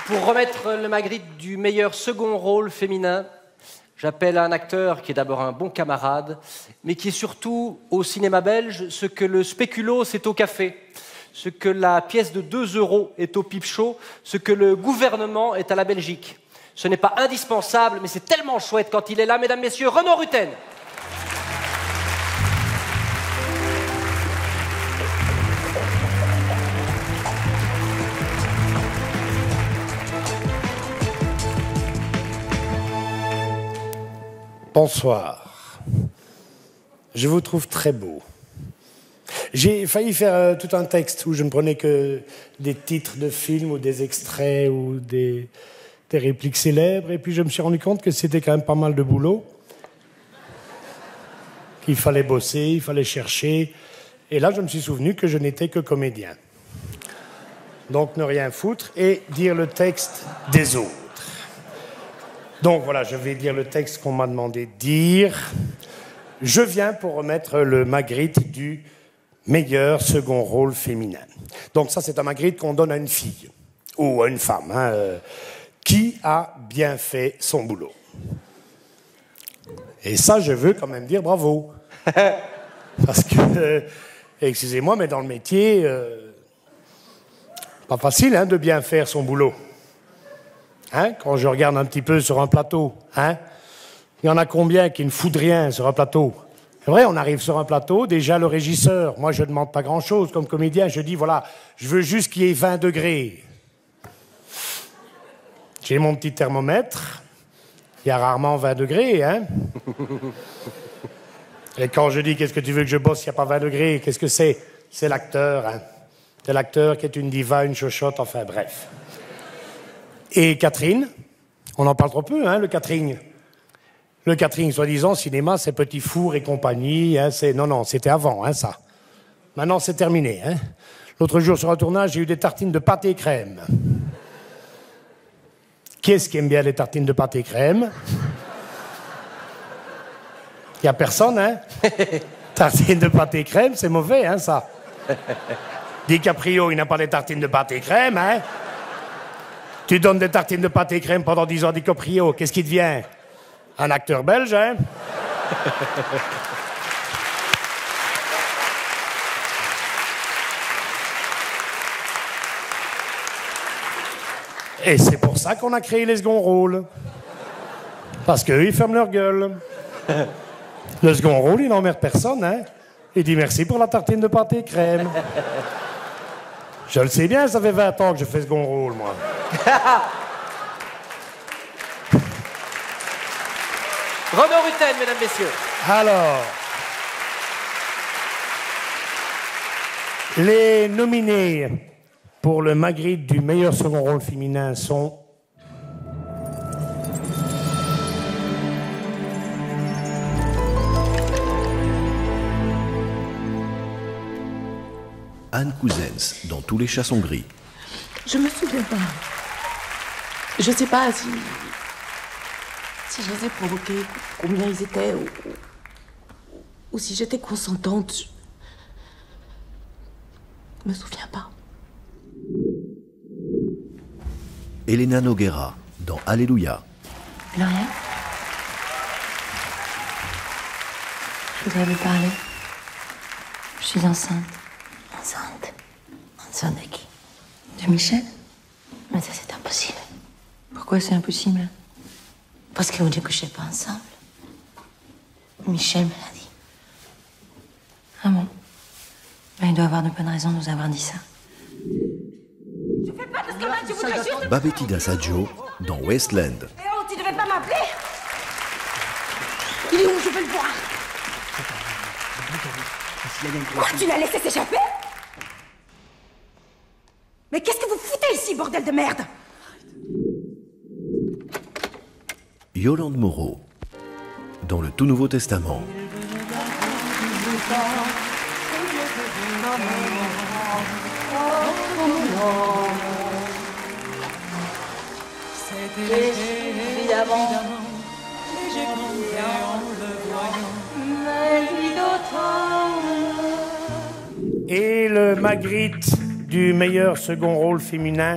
Pour remettre le Magritte du meilleur second rôle féminin, j'appelle un acteur qui est d'abord un bon camarade, mais qui est surtout, au cinéma belge, ce que le spéculoos est au café, ce que la pièce de 2 € est au pipe show, ce que le gouvernement est à la Belgique. Ce n'est pas indispensable, mais c'est tellement chouette quand il est là, mesdames, messieurs, Renaud Rutten. Bonsoir. Je vous trouve très beau. J'ai failli faire tout un texte où je ne prenais que des titres de films ou des extraits ou des répliques célèbres, et puis je me suis rendu compte que c'était quand même pas mal de boulot, qu'il fallait bosser, il fallait chercher, et là je me suis souvenu que je n'étais que comédien. Donc ne rien foutre et dire le texte des autres. Donc voilà, je vais dire le texte qu'on m'a demandé de dire. Je viens pour remettre le Magritte du meilleur second rôle féminin. Donc ça, c'est un Magritte qu'on donne à une fille, ou à une femme, qui a bien fait son boulot. Et ça, je veux quand même dire bravo. Parce que, excusez-moi, mais dans le métier, pas facile de bien faire son boulot. Quand je regarde un petit peu sur un plateau, il y en a combien qui ne foutent rien sur un plateau? C'est vrai, on arrive sur un plateau, déjà le régisseur, moi je ne demande pas grand-chose comme comédien, je dis voilà, je veux juste qu'il y ait 20 degrés. J'ai mon petit thermomètre, il y a rarement 20 degrés, Et quand je dis qu'est-ce que tu veux que je bosse, il n'y a pas 20 degrés, qu'est-ce que c'est? C'est l'acteur, C'est l'acteur qui est une diva, une chochotte, enfin bref. Et Catherine, on en parle trop peu, le Catherine. Le Catherine, soi-disant, cinéma, c'est Petit Four et compagnie. Non, c'était avant, ça. Maintenant, c'est terminé. L'autre jour, sur un tournage, j'ai eu des tartines de pâté crème. Qui est-ce qui aime bien les tartines de pâté crème? Il n'y a personne, Tartines de pâté crème, c'est mauvais, ça. DiCaprio, il n'a pas des tartines de pâté crème, Tu donnes des tartines de pâté crème pendant 10 ans, DiCaprio, qu'est-ce qui devient? Un acteur belge, Et c'est pour ça qu'on a créé les seconds rôles. Parce qu'eux, ils ferment leur gueule. Le second rôle, il n'emmerde personne, Il dit merci pour la tartine de pâté crème. Je le sais bien, ça fait 20 ans que je fais second rôle, moi. Renaud Rutten, mesdames, messieurs. Alors, les nominés pour le Magritte du meilleur second rôle féminin sont Anne Couzens, dans Tous les chats sont gris. Je me souviens pas. Je sais pas si je les ai provoqués, combien ils étaient, ou si j'étais consentante. Je me souviens pas. Elena Noguera, dans Alléluia. Gloria, je voudrais vous parler. Je suis enceinte. Enceinte? Enceinte de qui? De Michel? Mais ça, c'est impossible. Pourquoi c'est impossible? Parce qu'on ne couchait pas ensemble. Michel me l'a dit. Ah bon? Ben, il doit avoir de bonnes raisons de nous avoir dit ça. Je fais pas de ce que je voudrais juste... Babetida Saggio, dans Wasteland. Eh oh, tu devais pas m'appeler? Il est où? Je veux le voir. Quoi, tu l'as laissé s'échapper? Mais qu'est-ce que vous foutez ici, bordel de merde? Yolande Moreau, dans le Tout Nouveau Testament. Évidemment, j'ai compris en le voyant, mais lui d'autant. Et le Magritte du meilleur second rôle féminin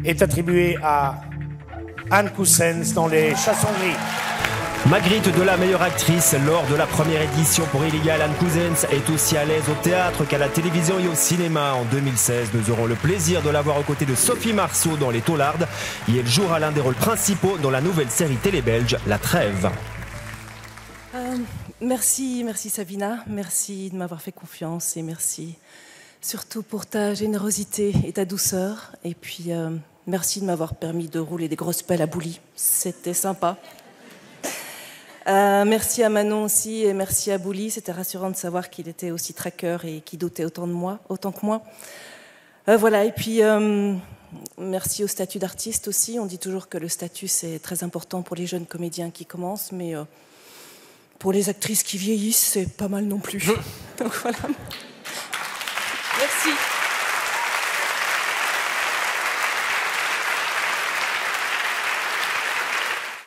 est attribué à Anne Coussens dans Les Chansons Gris. Magritte de la meilleure actrice lors de la première édition pour Illegal. Anne Coussens est aussi à l'aise au théâtre qu'à la télévision et au cinéma. En 2016, nous aurons le plaisir de la voir aux côtés de Sophie Marceau dans Les Taulardes et elle jouera l'un des rôles principaux dans la nouvelle série télé belge La Trêve. Merci Savina, merci de m'avoir fait confiance et merci surtout pour ta générosité et ta douceur. Et puis merci de m'avoir permis de rouler des grosses pelles à Bouli, c'était sympa. Merci à Manon aussi et merci à Bouli, c'était rassurant de savoir qu'il était aussi traqueur et qu'il doutait autant que moi. Voilà, et puis merci au statut d'artiste aussi. On dit toujours que le statut c'est très important pour les jeunes comédiens qui commencent, mais pour les actrices qui vieillissent, c'est pas mal non plus. Donc voilà. Merci.